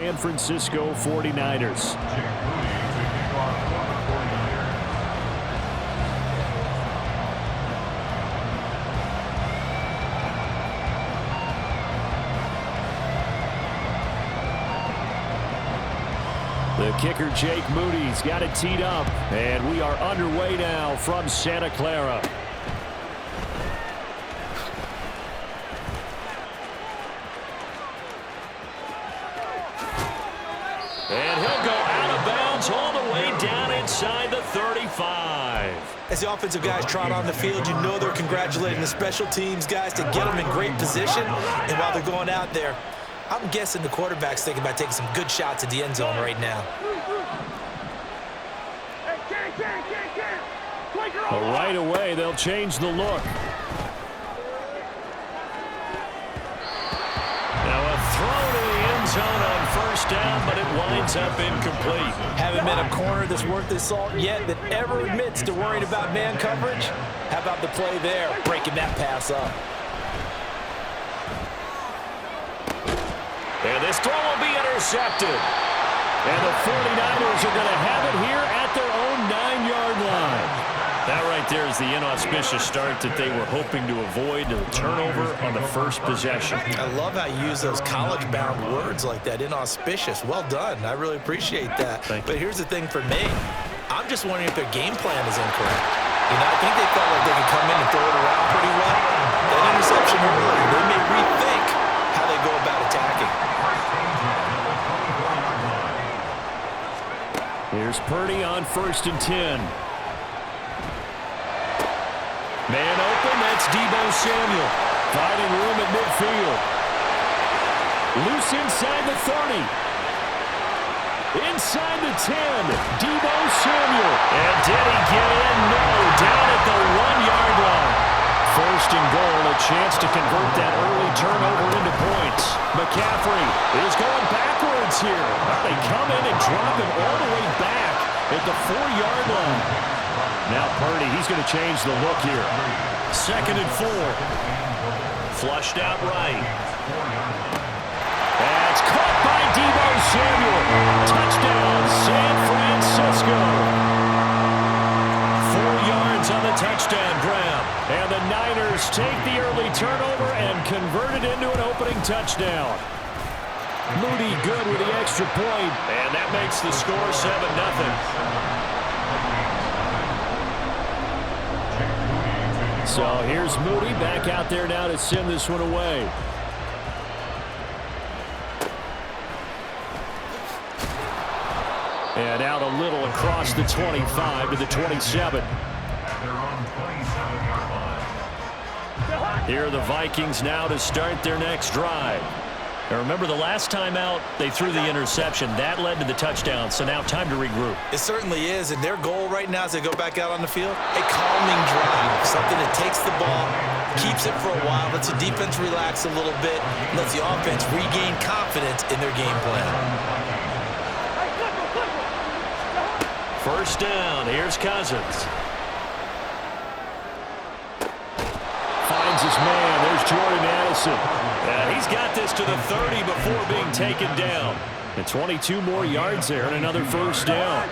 San Francisco 49ers. The kicker, Jake Moody's got it teed up, and we are underway now from Santa Clara. And he'll go out of bounds all the way down inside the 35. As the offensive guys trot on the field, you know they're congratulating the special teams guys to get them in great position. And while they're going out there, I'm guessing the quarterback's thinking about taking some good shots at the end zone right now. Well, right away, they'll change the look. Now a throw to the end zone on first down, but it winds up incomplete. Haven't been a corner that's worth his salt yet that ever admits to worrying about man coverage. How about the play there, breaking that pass up? And this throw will be intercepted. And the 49ers are going to have it here at their own 9-yard line. That right there is the inauspicious start that they were hoping to avoid, a turnover on the first possession. I love how you use those college-bound words like that, inauspicious. Well done. I really appreciate that. But here's the thing for me. I'm just wondering if their game plan is incorrect. You know, I think they felt like they could come in and throw it around pretty well. That interception earlier, they may rethink how they go about attacking. Here's Purdy on 1st and 10. Man open, that's Deebo Samuel. Finding room at midfield. Loose inside the 30. Inside the 10. Deebo Samuel. And did he get in? No. Down at the 1-yard line. 1st and goal, a chance to convert that early turnover into points. McCaffrey is going backwards here. They come in and drop him all the way back at the 4-yard line. Now Purdy, he's going to change the look here. 2nd and 4. Flushed out right. That's caught by Deebo Samuel. Touchdown, San Francisco. 4 yards on the touchdown grab. And the Niners take the early turnover and convert it into an opening touchdown. Moody good with the extra point. And that makes the score 7-0. So here's Moody back out there now to send this one away. And out a little across the 25 to the 27. Here are the Vikings now to start their next drive. Now remember, the last time out, they threw the interception. That led to the touchdown, so now time to regroup. It certainly is, and their goal right now as they go back out on the field, a calming drive, something that takes the ball, keeps it for a while, lets the defense relax a little bit, lets the offense regain confidence in their game plan. 1st down, here's Cousins. Finds his man, there's Jordan Addison. And he's got this to the 30 before being taken down. And 22 more yards there and another 1st down.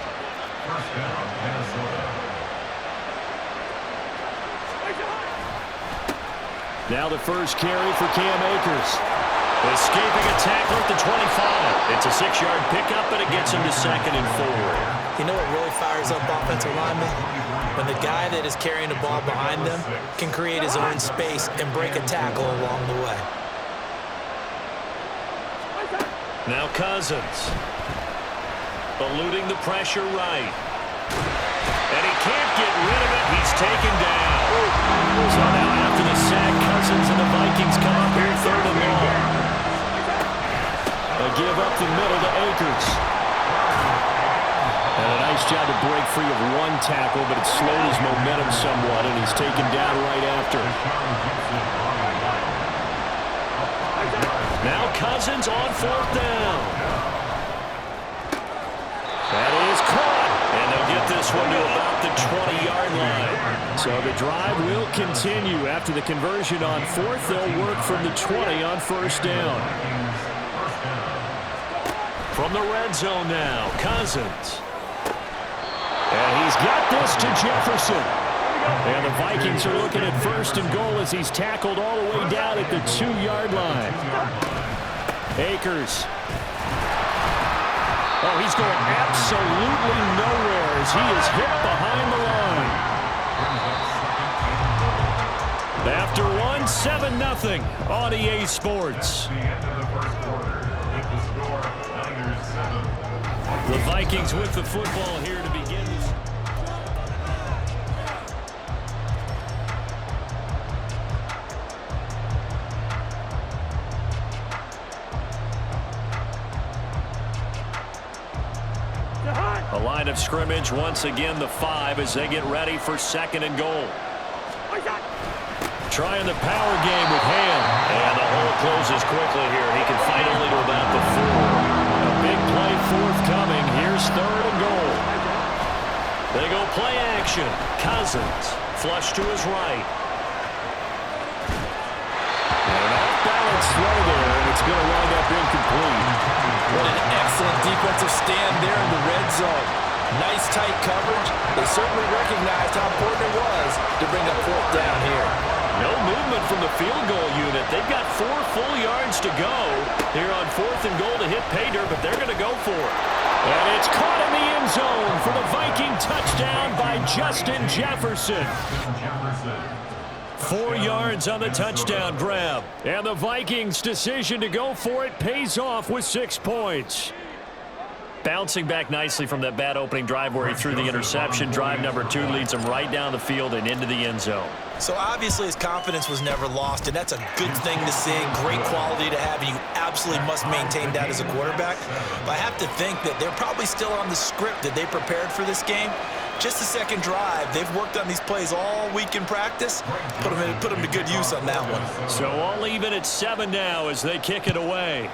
Now the first carry for Cam Akers. Escaping a tackle at the 25. It's a 6-yard pickup, but it gets him to 2nd and 4. You know what really fires up offensive linemen? When the guy that is carrying the ball behind them can create his own space and break a tackle along the way. Now Cousins. Eluding the pressure right. And he can't get rid of it. He's taken down. So now after the sack, Cousins and the Vikings come up here 3rd and long. A give up the middle to Akers. And a nice job to break free of one tackle, but it slowed his momentum somewhat, and he's taken down right after. Now Cousins on 4th down. That is caught. And they'll get this one to about the 20-yard line. So the drive will continue. After the conversion on 4th, they'll work from the 20 on 1st down. From the red zone now, Cousins. And he's got this to Jefferson. And the Vikings are looking at first and goal as he's tackled all the way down at the 2-yard line. Akers. Oh, he's going absolutely nowhere as he is hit behind the line. After 7-0 on EA Sports. The Vikings with the football here to begin this. A line of scrimmage once again, the 5 as they get ready for 2nd and goal. Trying the power game with Ham. And the hole closes quickly here. He can fight only to about the 4. A big play forthcoming. Here's 3rd and goal. They go play action. Cousins. Flush to his right. And an off-balance throw there, and it's going to wind up incomplete. What an excellent defensive stand there in the red zone. Nice tight coverage. They certainly recognized how important it was to bring up 4th down here. No movement from the field goal unit. They've got 4 full yards to go here on 4th and goal to hit pay dirt, but they're going to go for it. And it's caught in the end zone for the Viking touchdown by Justin Jefferson. 4 yards on the touchdown grab. And the Vikings' decision to go for it pays off with 6 points. Bouncing back nicely from that bad opening drive where he threw the interception. Drive number 2 leads him right down the field and into the end zone. So obviously his confidence was never lost, and that's a good thing to see. Great quality to have, and you absolutely must maintain that as a quarterback. But I have to think that they're probably still on the script that they prepared for this game. Just the 2nd drive. They've worked on these plays all week in practice. Put them to good use on that one. So all even at 7 now as they kick it away.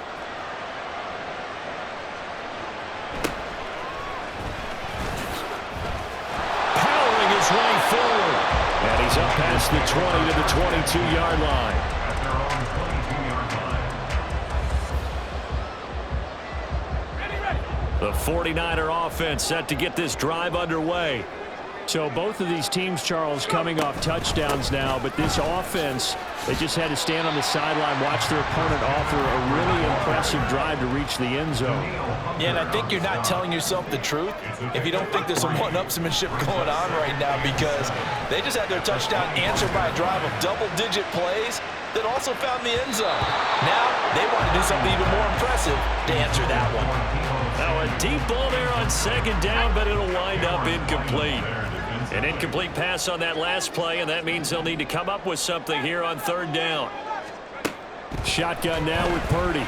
Right forward. And he's up past the 20 to the 22-yard line. The 49er offense set to get this drive underway. So both of these teams, Charles, coming off touchdowns now, but this offense, they just had to stand on the sideline, watch their opponent offer a really impressive drive to reach the end zone. Yeah, and I think you're not telling yourself the truth if you don't think there's some one-upsmanship going on right now, because they just had their touchdown answered by a drive of double-digit plays that also found the end zone. Now they want to do something even more impressive to answer that one. Now a deep ball there on 2nd down, but it'll wind up incomplete. An incomplete pass on that last play, and that means they'll need to come up with something here on 3rd down. Shotgun now with Purdy.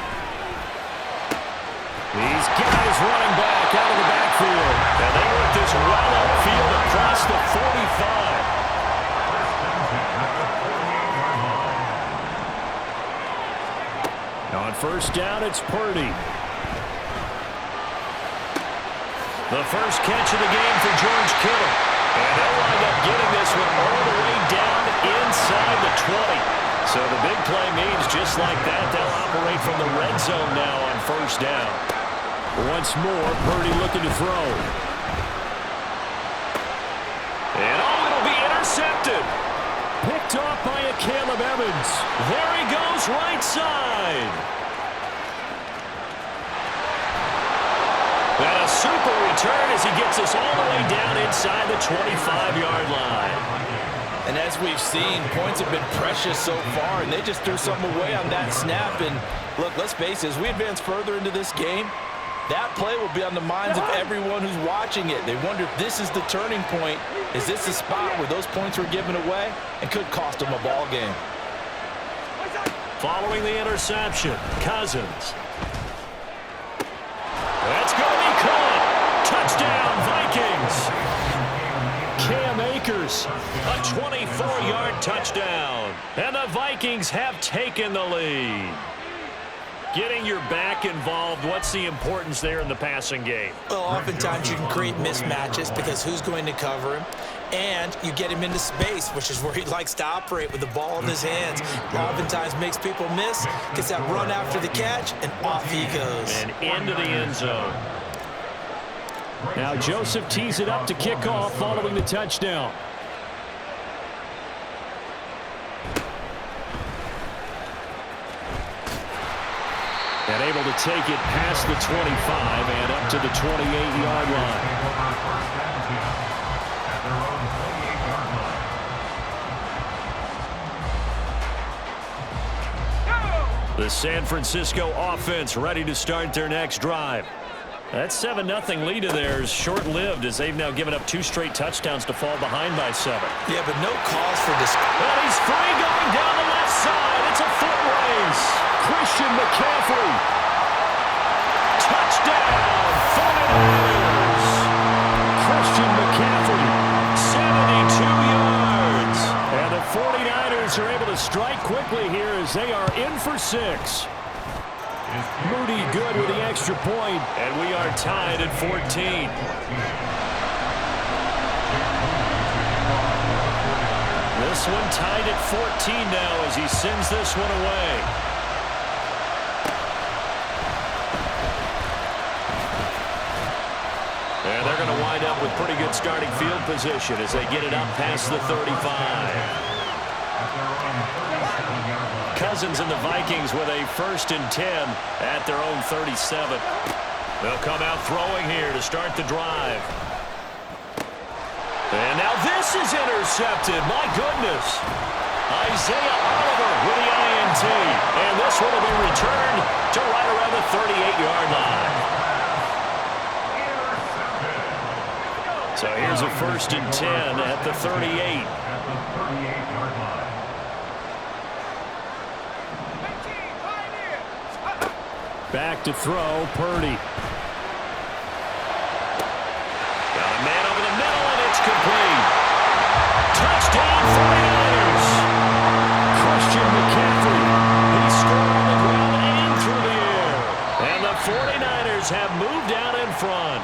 These guys running back out of the backfield. And they work this well upfield across the 45. On 1st down, it's Purdy. The first catch of the game for George Kittle. And they'll wind up getting this one all the way down inside the 20. So the big play means just like that, they'll operate from the red zone now on 1st down. Once more, Purdy looking to throw. And it'll be intercepted. Picked off by a Caleb Evans. There he goes, right side. And a super return as he gets us all the way down inside the 25-yard line. And as we've seen, points have been precious so far, and they just threw something away on that snap. And look, let's face it, as we advance further into this game, that play will be on the minds of everyone who's watching it. They wonder if this is the turning point. Is this the spot where those points were given away and could cost them a ball game? Following the interception, Cousins. That's going to be caught. Touchdown, Vikings. Cam Akers, a 24-yard touchdown. And the Vikings have taken the lead. Getting your back involved, what's the importance there in the passing game? Well, oftentimes you can create mismatches because who's going to cover him? and you get him into space, which is where he likes to operate with the ball in his hands. Oftentimes makes people miss, gets that run after the catch, and off he goes. And into the end zone. Now Joseph tees it up to kick off following the touchdown. And able to take it past the 25 and up to the 28-yard line. The San Francisco offense ready to start their next drive. That 7-0 lead of theirs short-lived as they've now given up 2 straight touchdowns to fall behind by 7. Yeah, but no cause for this. But he's free going down the left side. It's a foot race. Christian McCaffrey. Touchdown, 49ers. Christian McCaffrey, 72 yards. And the 49ers are able to strike quickly here as they are in for 6. Moody good with the extra point, and we are tied at 14. This one tied at 14 now as he sends this one away. And they're going to wind up with pretty good starting field position as they get it up past the 35. Cousins and the Vikings with a 1st and 10 at their own 37. They'll come out throwing here to start the drive. And now this is intercepted. My goodness. Isaiah Oliver with the INT. And this one will be returned to right around the 38-yard line. So here's a 1st and 10 at the 38. Back to throw, Purdy. Got a man over the middle, and it's complete. Touchdown, 49ers. Christian McCaffrey. He scored on the ground and through the air. And the 49ers have moved out in front.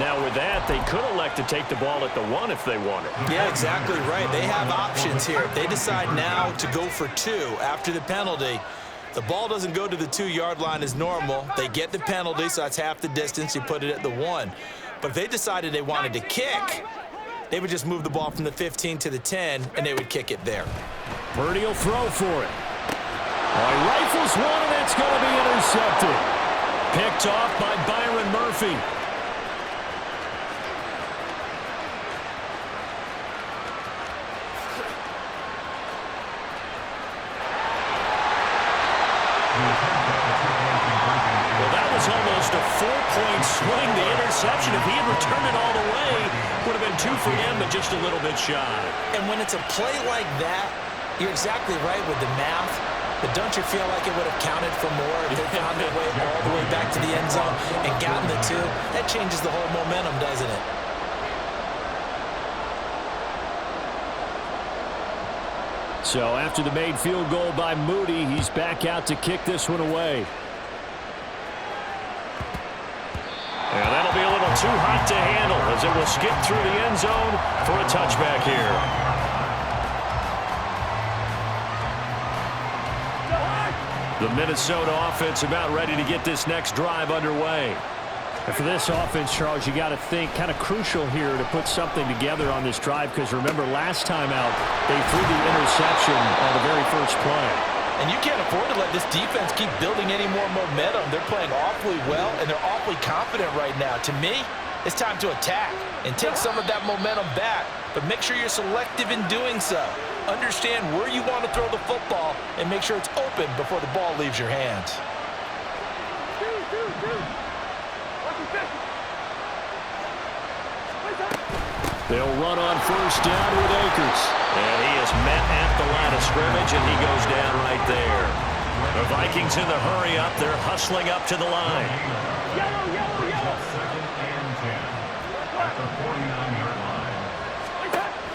Now with that, they could elect to take the ball at the 1 if they wanted. Yeah, exactly right. They have options here. If they decide now to go for 2 after the penalty, the ball doesn't go to the 2-yard line as normal. They get the penalty, so that's half the distance. You put it at the 1. But if they decided they wanted to kick, they would just move the ball from the 15 to the 10, and they would kick it there. Purdy will throw for it. He rifles one, and that's going to be intercepted. Picked off by Byron Murphy. Well, that was almost a 4-point swing. The interception, if he had returned it all the way, would have been 2 for him, but just a little bit shy. And when it's a play like that, you're exactly right with the math. But don't you feel like it would have counted for more if they found their way all the way back to the end zone and gotten the 2? That changes the whole momentum, doesn't it? So after the made field goal by Moody, he's back out to kick this one away. And that'll be a little too hot to handle as it will skip through the end zone for a touchback here. The Minnesota offense about ready to get this next drive underway. And for this offense, Charles, you got to think kind of crucial here to put something together on this drive because remember last time out they threw the interception on the very first play. And you can't afford to let this defense keep building any more momentum. They're playing awfully well, and they're awfully confident right now. To me, it's time to attack and take some of that momentum back, but make sure you're selective in doing so. Understand where you want to throw the football and make sure it's open before the ball leaves your hands. They'll run on 1st down with Akers. And he is met at the line of scrimmage, and he goes down right there. The Vikings in the hurry up. They're hustling up to the line.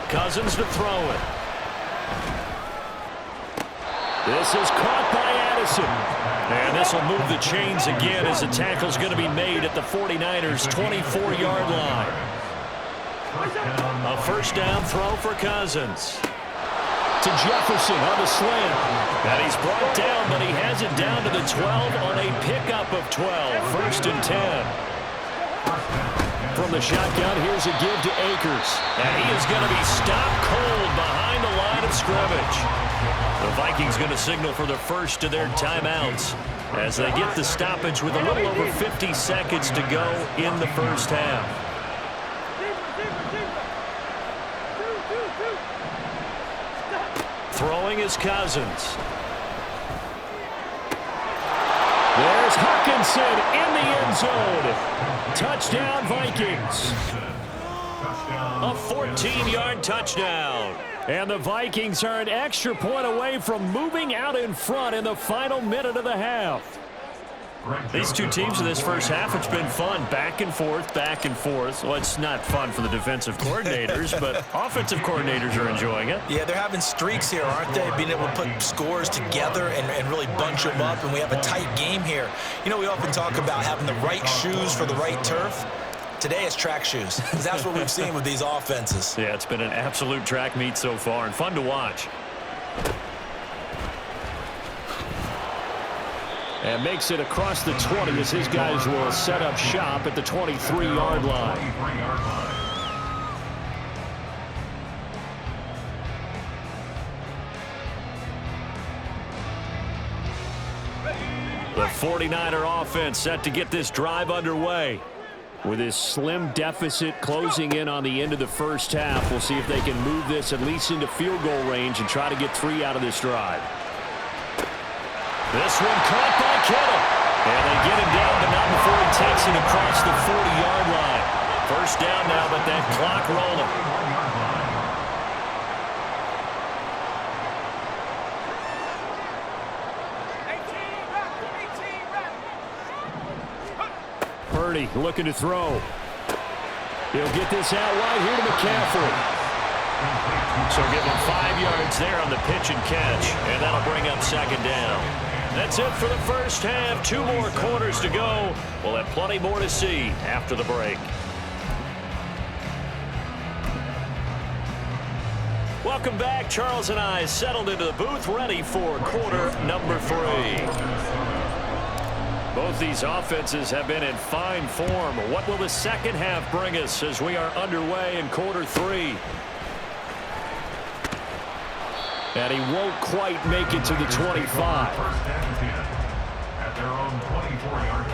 Cousins to throw it. This is caught by Addison. And this will move the chains again as the tackle's going to be made at the 49ers' 24-yard line. A first down throw for Cousins. To Jefferson on the slant. And he's brought down, but he has it down to the 12 on a pickup of 12. First and 10. From the shotgun, here's a give to Akers. And he is going to be stopped cold behind the line of scrimmage. The Vikings going to signal for the first of their timeouts as they get the stoppage with a little over 50 seconds to go in the first half. Throwing is Cousins. There's Hawkinson in the end zone. Touchdown, Vikings. A 14-yard touchdown. And the Vikings are an extra point away from moving out in front in the final minute of the half. These two teams in this first half, it's been fun. Back and forth, back and forth. Well, it's not fun for the defensive coordinators, but offensive coordinators are enjoying it. Yeah, they're having streaks here, aren't they? Being able to put scores together and really bunch them up, and we have a tight game here. You know, we often talk about having the right shoes for the right turf. Today it's track shoes, because that's what we've seen with these offenses. Yeah, it's been an absolute track meet so far, and fun to watch. And makes it across the 20 as his guys will set up shop at the 23-yard line. The 49er offense set to get this drive underway. With his slim deficit closing in on the end of the first half, we'll see if they can move this at least into field goal range and try to get 3 out of this drive. This one caught by Kittle. And they get him down, but not before he takes it across the 40-yard line. First down now, but that clock rolling. Purdy looking to throw. He'll get this out wide here to McCaffrey. So give him 5 yards there on the pitch and catch, and that'll bring up second down. That's it for the first half. 2 more quarters to go. We'll have plenty more to see after the break. Welcome back. Charles and I settled into the booth, ready for quarter number 3. Both these offenses have been in fine form. What will the second half bring us as we are underway in quarter 3? And he won't quite make it to the 25. At their own 24-yard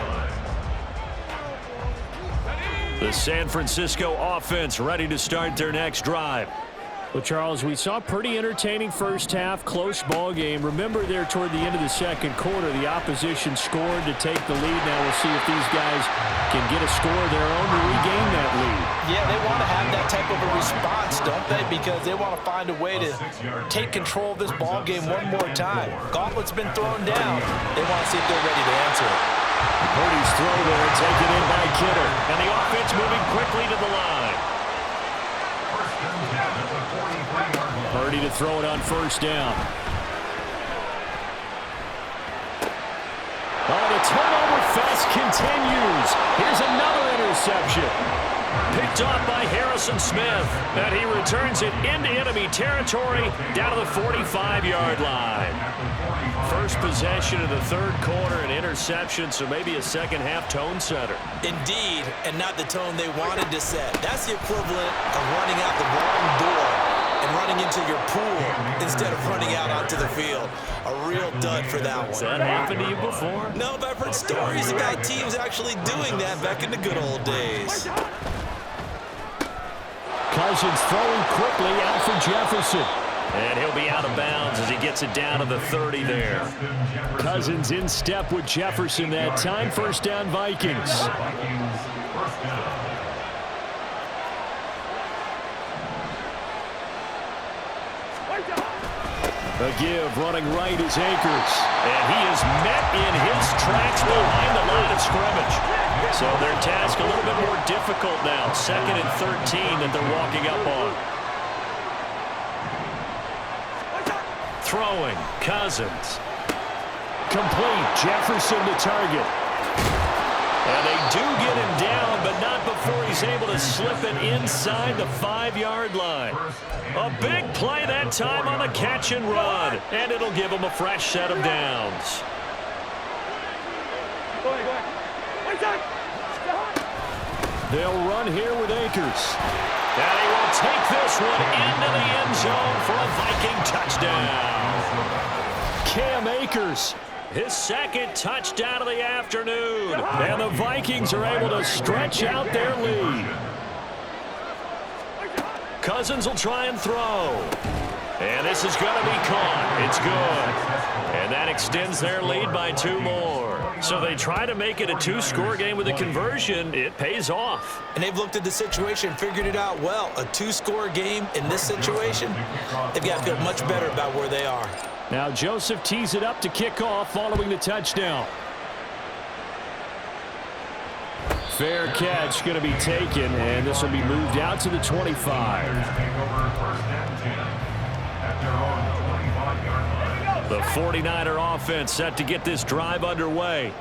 line. The San Francisco offense ready to start their next drive. Well, Charles, we saw a pretty entertaining first half, close ball game. Remember there toward the end of the second quarter, the opposition scored to take the lead. Now we'll see if these guys can get a score of their own to regain that lead. Yeah, they want to have that type of a response, don't they? Because they want to find a way to take control of this ball game one more time. Gauntlet's been thrown down. They want to see if they're ready to answer it. Purdy's throw there, taken in by Kittle. And the offense moving quickly to the line. Purdy to throw it on first down. Oh, the turnover fest continues. Here's another interception. Picked off by Harrison Smith. And he returns it into enemy territory down to the 45-yard line. First possession of the third quarter, an interception, so maybe a second half tone setter. Indeed, and not the tone they wanted to set. That's the equivalent of running out the wrong door and running into your pool instead of running out onto the field. A real dud for that one. Has that happened to you before? No, but I've heard stories about teams actually doing that back in the good old days. Cousins throwing quickly out for Jefferson. And he'll be out of bounds as he gets it down to the 30 there. Cousins in step with Jefferson that time. First down, Vikings. A give, running right is Akers. And he is met in his tracks behind the line of scrimmage. So their task a little bit more difficult now. 2nd and 13 that they're walking up on. Throwing, Cousins. Complete, Jefferson to target. And they do get him down, but not before he's is able to slip it inside the 5-yard line. A big play that time on the catch and run, and it'll give them a fresh set of downs. They'll run here with Akers. And he will take this one into the end zone for a Viking touchdown. Cam Akers, his second touchdown of the afternoon. And the Vikings are able to stretch out their lead. Cousins will try and throw. And this is going to be caught. It's good. And that extends their lead by 2 more. So they try to make it a 2-score game with a conversion. It pays off. And they've looked at the situation, figured it out well. A 2-score game in this situation, they've got to feel much better about where they are. Now Joseph tees it up to kick off following the touchdown. Fair catch going to be taken, and this will be moved out to the 25. The 49er offense set to get this drive underway.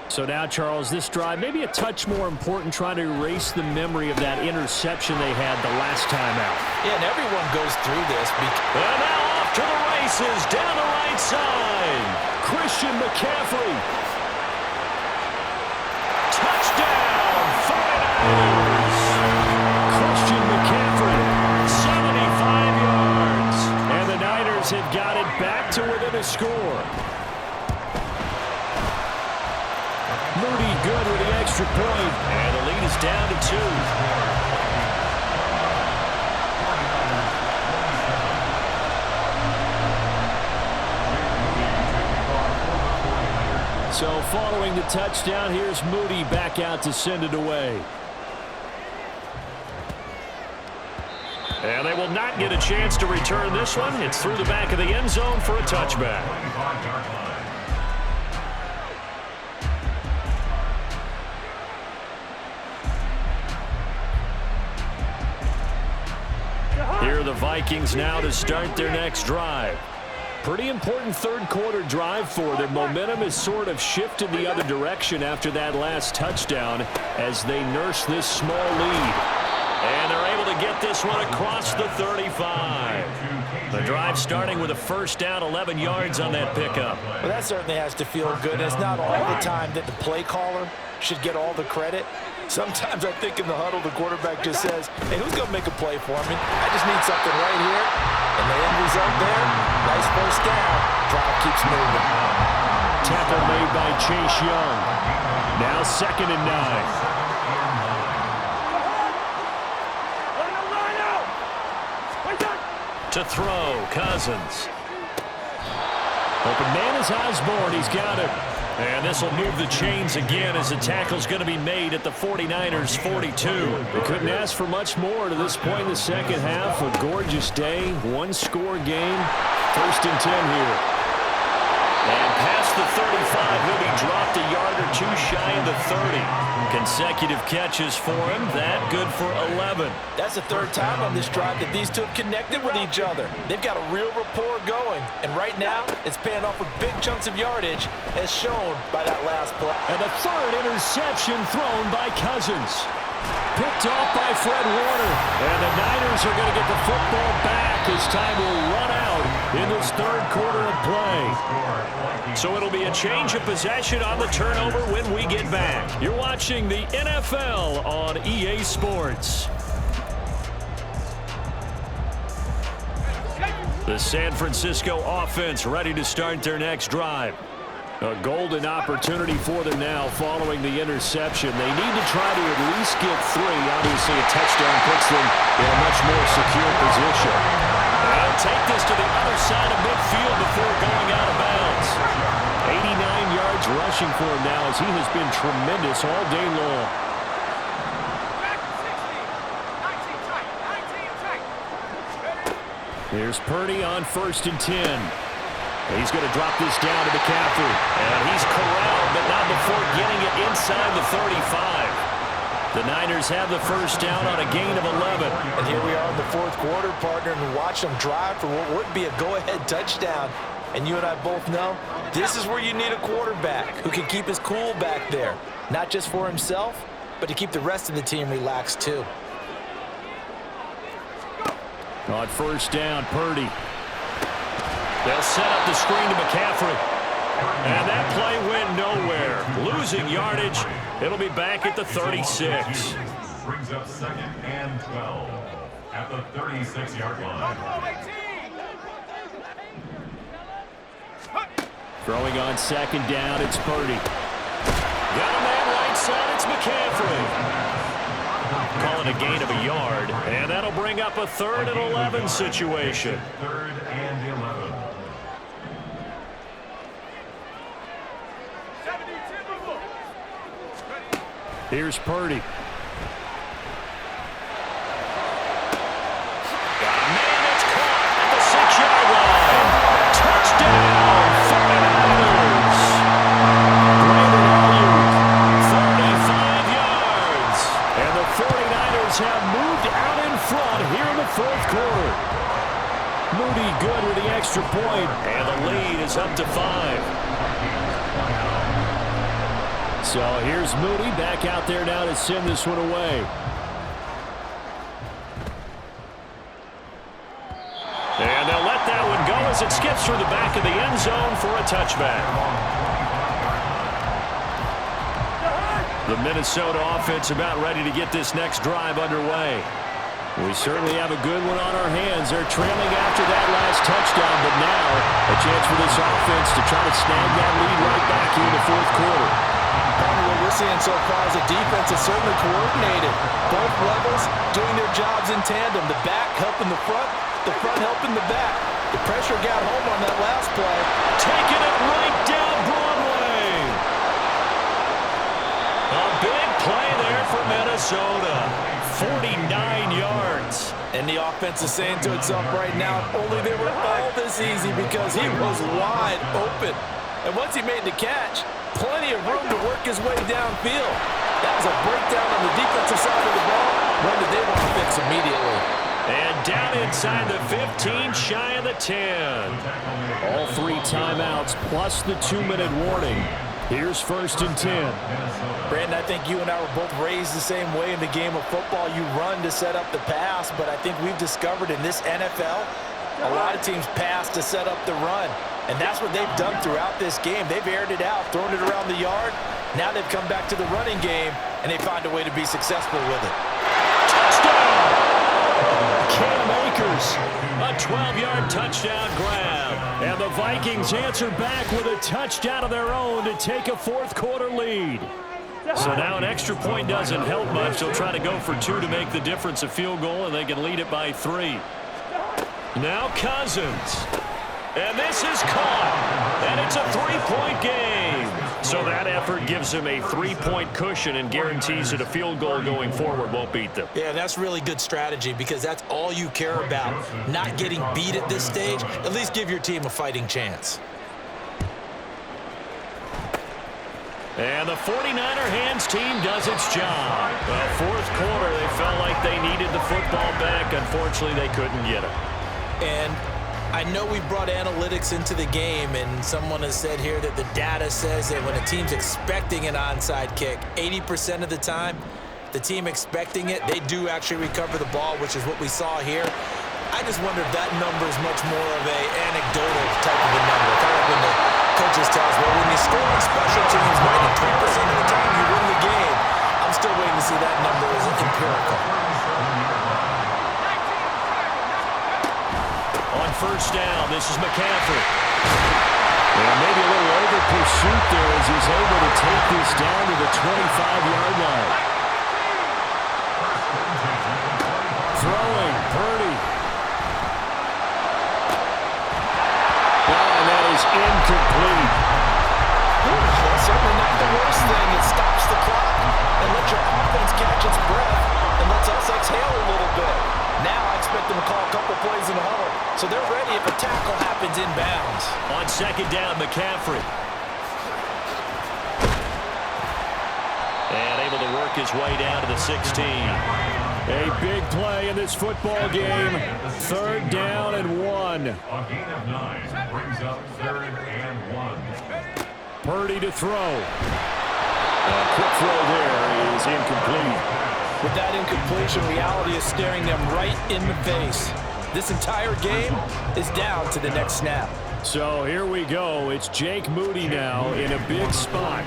So now, Charles, this drive maybe a touch more important, trying to erase the memory of that interception they had the last time out. Yeah, and everyone goes through this. And now off to the races down the right side. Christian McCaffrey. Touchdown, 49ers. Christian McCaffrey, 75 yards. And the Niners have got it back to within a score. Moody good with the extra point, and the lead is down to 2. So following the touchdown, here's Moody back out to send it away. And they will not get a chance to return this one. It's through the back of the end zone for a touchback. Here are the Vikings now to start their next drive. Pretty important third-quarter drive for them. Momentum has sort of shifted the other direction after that last touchdown as they nurse this small lead. And they're able to get this one across the 35. The drive starting with a first down, 11 yards on that pickup. Well, that certainly has to feel good. It's not all the time that the play caller should get all the credit. Sometimes I think in the huddle, the quarterback just says, hey, who's going to make a play for me? I just need something right here. And the end result there, nice first down. Drive keeps moving. Tackle made by Chase Young. Now 2nd and 9. To throw, Cousins. Open man is Osborne. He's got it. And this will move the chains again as the tackle's going to be made at the 49ers' 42. They couldn't ask for much more to this point in the second half. A gorgeous day, 1-score game. 1st and 10 here. And past the 35, he'll be dropped a yard or 2 shy of the 30. Consecutive catches for him. That good for 11. That's the 3rd time on this drive that these two have connected with each other. They've got a real rapport going. And right now, it's paying off with big chunks of yardage, as shown by that last play. And the 3rd interception thrown by Cousins. Picked off by Fred Warner. And the Niners are going to get the football back as time will run out in this 3rd quarter of play. So it'll be a change of possession on the turnover when we get back. You're watching the NFL on EA Sports. The San Francisco offense ready to start their next drive. A golden opportunity for them now following the interception. They need to try to at least get 3. Obviously, a touchdown puts them in a much more secure position. They'll take this to the other side of midfield before going out of bounds. 89 yards rushing for him now as he has been tremendous all day long. Here's Purdy on 1st and 10. He's going to drop this down to McCaffrey. And he's corralled, but not before getting it inside the 35. The Niners have the first down on a gain of 11. And here we are in the 4th quarter, partner, and watch them drive for what would be a go-ahead touchdown. And you and I both know this is where you need a quarterback who can keep his cool back there. Not just for himself, but to keep the rest of the team relaxed too. On first down, Purdy. They'll set up the screen to McCaffrey. And that play went nowhere. Losing yardage. It'll be back at the 36. Brings up 2nd and 12 at the 36-yard line. Throwing on second down, it's Purdy. Got a man right side, it's McCaffrey. Calling a gain of a yard, and that'll bring up a 3rd and 11 situation. 3rd and 11. Here's Purdy. Got a man that's caught at the 6-yard line. Touchdown, 49ers. Brandon Ayuk, 35 yards. And the 49ers have moved out in front here in the 4th quarter. Moody good with the extra point, and the lead is up to 5. So here's Moody back out there now to send this one away. And they'll let that one go as it skips through the back of the end zone for a touchback. The Minnesota offense about ready to get this next drive underway. We certainly have a good one on our hands. They're trailing after that last touchdown, but now a chance for this offense to try to snag that lead right back here in the 4th quarter. What we're seeing so far is the defense is certainly coordinated. Both levels doing their jobs in tandem. The back helping the front helping the back. The pressure got home on that last play. Taking it right down Broadway. A big play there for Minnesota. 49 yards. And the offense is saying to itself right now, only they were all this easy because he was wide open. And once he made the catch, plenty of room to work his way downfield. That was a breakdown on the defensive side of the ball. When did they want to fix immediately? And down inside the 15, shy of the 10. All 3 timeouts plus the 2-minute warning. Here's 1st and 10. Brandon, I think you and I were both raised the same way in the game of football. You run to set up the pass, but I think we've discovered in this NFL, a lot of teams pass to set up the run. And that's what they've done throughout this game. They've aired it out, thrown it around the yard. Now they've come back to the running game, and they find a way to be successful with it. Touchdown! Cam Akers, a 12-yard touchdown grab. And the Vikings answer back with a touchdown of their own to take a 4th quarter lead. So now an extra point doesn't help much. They'll try to go for 2 to make the difference a field goal, and they can lead it by 3. Now Cousins. And this is caught. And it's a 3-point game. So that effort gives him a 3-point cushion and guarantees that a field goal going forward won't beat them. Yeah, that's really good strategy because that's all you care about. Not getting beat at this stage. At least give your team a fighting chance. And the 49er hands team does its job. The 4th quarter, they felt like they needed the football back. Unfortunately, they couldn't get it. And I know we brought analytics into the game, and someone has said here that the data says that when a team's expecting an onside kick, 80% of the time, the team expecting it, they do actually recover the ball, which is what we saw here. I just wonder if that number is much more of an anecdotal type of a number. Kind of when the coaches tell us, well, when you score on special teams, 93% of the time you win the game. I'm still waiting to see that number as empirical. On first down, this is McCaffrey. And maybe a little over pursuit there as he's able to take this down to the 25-yard line. Throwing, Purdy. And that is incomplete. That's certainly not the worst thing. It stops the clock and lets your offense catch its breath and lets us exhale a little bit. Now I expect them to call a couple plays in the huddle, so they're ready if a tackle happens inbounds. On second down, McCaffrey. And able to work his way down to the 16. A big play in this football game. 3rd down and 1. A gain of 9 brings up 3rd and 1. Purdy to throw. Quick throw there is incomplete. With that incompletion, reality is staring them right in the face. This entire game is down to the next snap. So here we go. It's Jake Moody now in a big spot.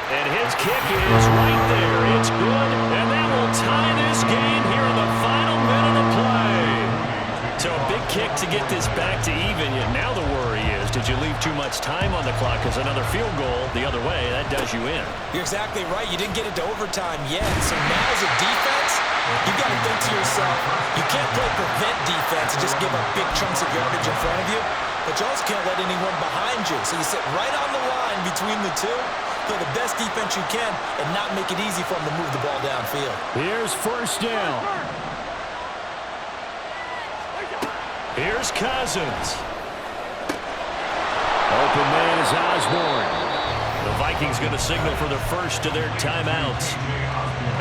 And his kick is right there. It's good, and that will tie this game here in the final minute of play. So a big kick to get this back to even. Yet now the worry is, did you leave too much time on the clock? Because another field goal the other way, that does you in. You're exactly right. You didn't get into overtime yet. So now as a defense, you've got to think to yourself, you can't play prevent defense and just give up big chunks of yardage in front of you. But you also can't let anyone behind you. So you sit right on the line between the two, play the best defense you can, and not make it easy for them to move the ball downfield. Here's first down. Here's Cousins. Open man is Osborne. The Vikings going to signal for the first of their timeouts,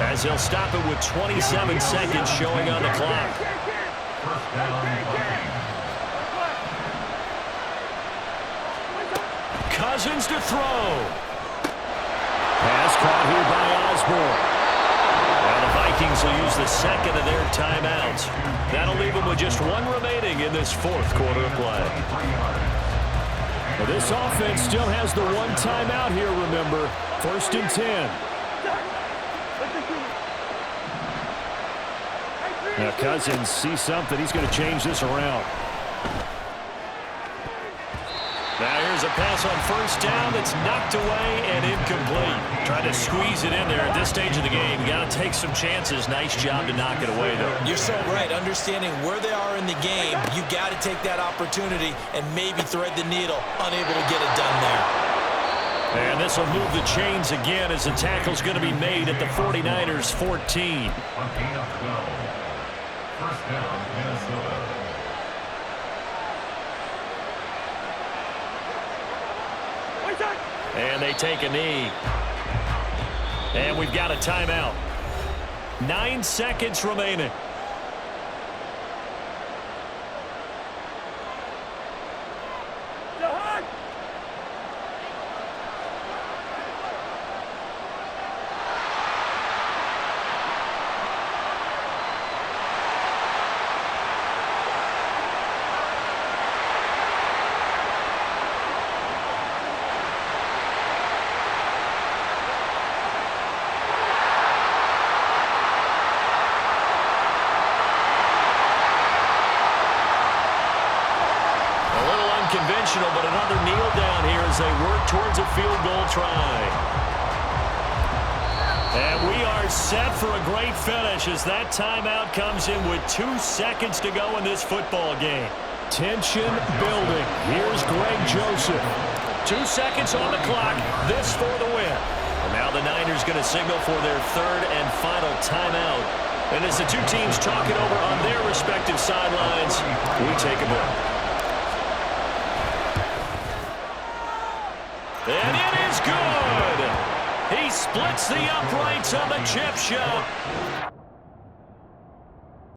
as they'll stop it with 27 seconds showing on the clock. Cousins to throw. Pass caught here by Osborne. Now the Vikings will use the second of their timeouts. That'll leave them with just one remaining in this fourth quarter of play. Well, this offense still has the one timeout here, remember. 1st and 10. Now Cousins sees something. He's going to change this around. Now here's a pass on first down that's knocked away and incomplete. Trying to squeeze it in there at this stage of the game. You got to take some chances. Nice job to knock it away, though. You're so right. Understanding where they are in the game, you got to take that opportunity and maybe thread the needle. Unable to get it done there. And this will move the chains again as the tackle's going to be made at the 49ers 14. First down, Minnesota. And they take a knee. And we've got a timeout. 9 seconds remaining. Conventional, but another kneel down here as they work towards a field goal try. And we are set for a great finish as that timeout comes in with 2 seconds to go in this football game. Tension building. Here's Greg Joseph. 2 seconds on the clock. This for the win. And now the Niners going to signal for their third and final timeout. And as the two teams talk it over on their respective sidelines, we take a break. And it is good. He splits the uprights on the chip shot.